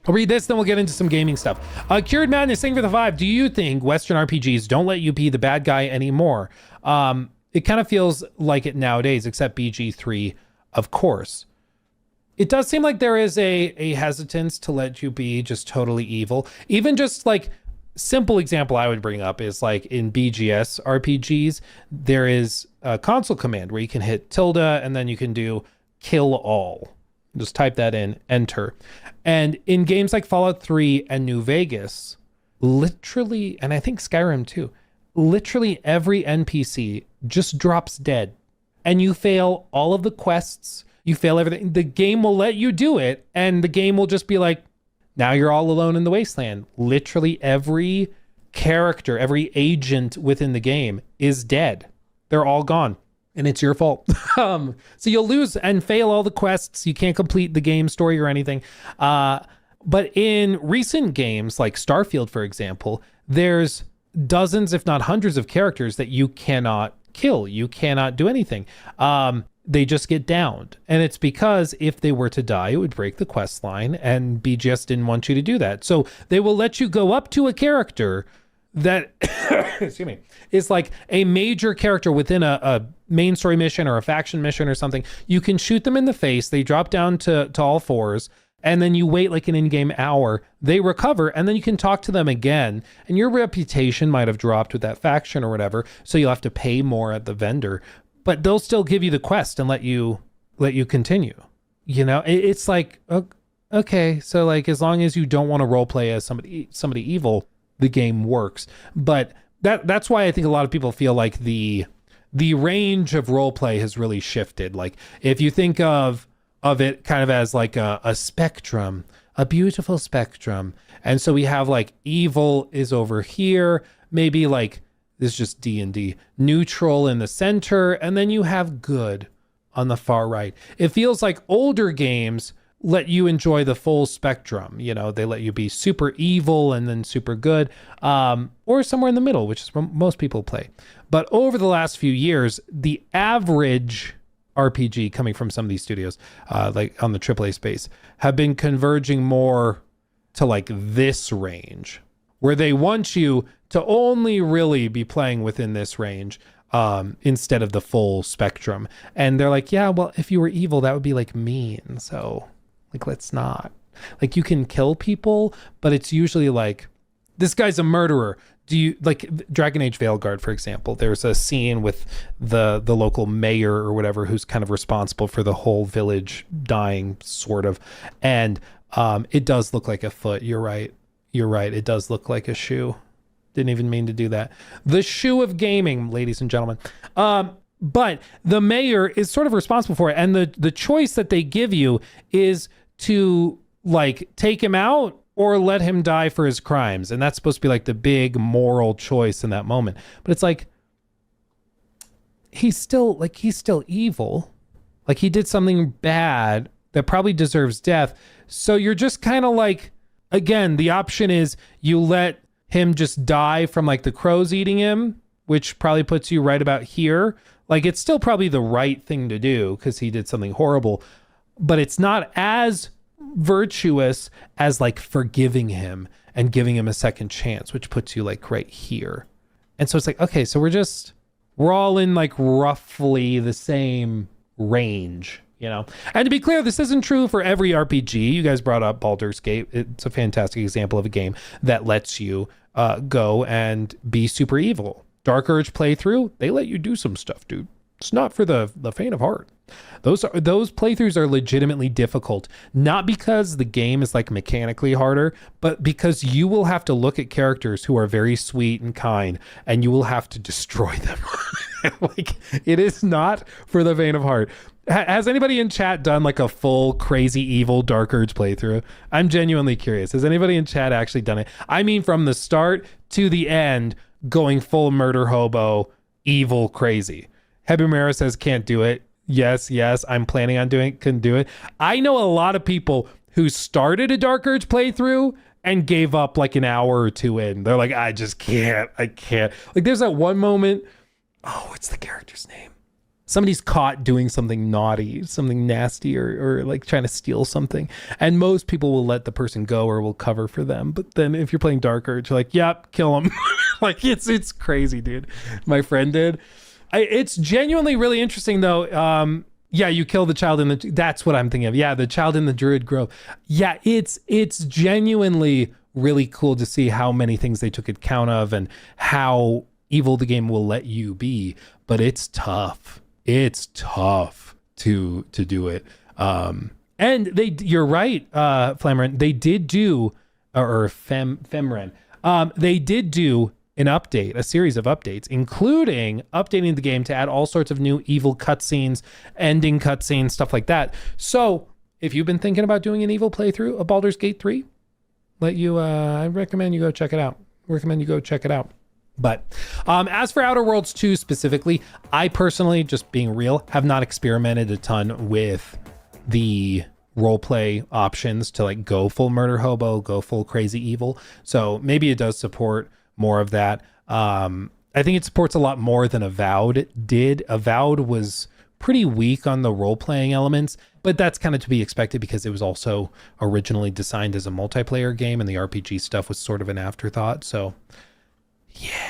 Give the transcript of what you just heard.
I'll read this, then we'll get into some gaming stuff. Cured Madness, thank you for the 5. Do you think Western RPGs don't let you be the bad guy anymore? It kind of feels like it nowadays, except BG3, of course. It does seem like there is a hesitance to let you be just totally evil. Even just like, simple example I would bring up is like in BGS RPGs, there is a console command where you can hit tilde and then you can do kill all. Just type that in, enter. And in games like Fallout 3 and New Vegas, literally, and I think Skyrim too, literally every NPC just drops dead. And you fail all of the quests, you fail everything. The game will let you do it, and the game will just be like, now you're all alone in the wasteland. Literally every character, every agent within the game is dead. They're all gone. And it's your fault. So you'll lose and fail all the quests. You can't complete the game story or anything. But in recent games, like Starfield, for example, there's dozens, if not hundreds of characters that you cannot kill. You cannot do anything. They just get downed. And it's because if they were to die, it would break the quest line, and BGS didn't want you to do that. So they will let you go up to a character that excuse me, is like a major character within a main story mission or a faction mission or something. You can shoot them in the face. They drop down to all fours, and then you wait like an in-game hour. They recover, and then you can talk to them again. And your reputation might have dropped with that faction or whatever, so you'll have to pay more at the vendor. But they'll still give you the quest and let you continue. You know, it's like, okay, so like as long as you don't want to role play as somebody evil, the game works. But that's why I think a lot of people feel like the range of role play has really shifted. Like if you think of it kind of as like a spectrum, a beautiful spectrum. And so we have like evil is over here, maybe like this is just D&D, neutral in the center, and then you have good on the far right. It feels like older games let you enjoy the full spectrum. You know, they let you be super evil and then super good, or somewhere in the middle, which is what most people play. But over the last few years, the average RPG coming from some of these studios, like on the AAA space, have been converging more to like this range, where they want you to only really be playing within this range, instead of the full spectrum. And they're like, yeah, well, if you were evil, that would be like mean. So like, let's not. Like, you can kill people, but it's usually like, this guy's a murderer. Do you like Dragon Age Veilguard, for example? There's a scene with the local mayor or whatever who's kind of responsible for the whole village dying, sort of. And it does look like a foot. You're right. It does look like a shoe. Didn't even mean to do that. The shoe of gaming, ladies and gentlemen. But the mayor is sort of responsible for it. And the choice that they give you is to like take him out or let him die for his crimes. And that's supposed to be like the big moral choice in that moment. But it's like, he's still evil. Like, he did something bad that probably deserves death. So you're just kind of like, again, the option is you let him just die from like the crows eating him, which probably puts you right about here. Like, it's still probably the right thing to do because he did something horrible, but it's not as virtuous as like forgiving him and giving him a second chance, which puts you like right here. And so it's like, okay, so we're all in like roughly the same range, you know? And to be clear, this isn't true for every RPG. You guys brought up Baldur's Gate. It's a fantastic example of a game that lets you go and be super evil. Dark Urge playthrough, they let you do some stuff, dude. It's not for the faint of heart. Those playthroughs are legitimately difficult, not because the game is like mechanically harder, but because you will have to look at characters who are very sweet and kind, and you will have to destroy them. Like, it is not for the faint of heart. Has anybody in chat done like a full crazy evil Dark Urge playthrough? I'm genuinely curious. Has anybody in chat actually done it? I mean, from the start to the end, going full murder hobo, evil crazy. Hebumera says can't do it. Yes, I'm planning on doing it, couldn't do it. I know a lot of people who started a Dark Urge playthrough and gave up like an hour or two in. They're like, I can't. Like, there's that one moment, what's the character's name? somebody's caught doing something naughty, something nasty, or like trying to steal something, and most people will let the person go or will cover for them. But then if you're playing Dark Urge, you're like, yep, kill him. Like it's crazy, dude. My friend did. It's genuinely really interesting though. Yeah, you kill the child in the, that's what I'm thinking of. Yeah, the child in the Druid Grove. Yeah, it's genuinely really cool to see how many things they took account of and how evil the game will let you be. But it's tough. It's tough to do it. And you're right, Flamren. They did do, or Femren. They did do an update, a series of updates, including updating the game to add all sorts of new evil cutscenes, ending cutscenes, stuff like that. So if you've been thinking about doing an evil playthrough of Baldur's Gate 3, I recommend you go check it out. But as for Outer Worlds 2 specifically, I personally, just being real, have not experimented a ton with the roleplay options to like go full murder hobo, go full crazy evil. So maybe it does support more of that. I think it supports a lot more than Avowed did. Avowed was pretty weak on the role-playing elements, but that's kind of to be expected because it was also originally designed as a multiplayer game and the RPG stuff was sort of an afterthought. So yeah.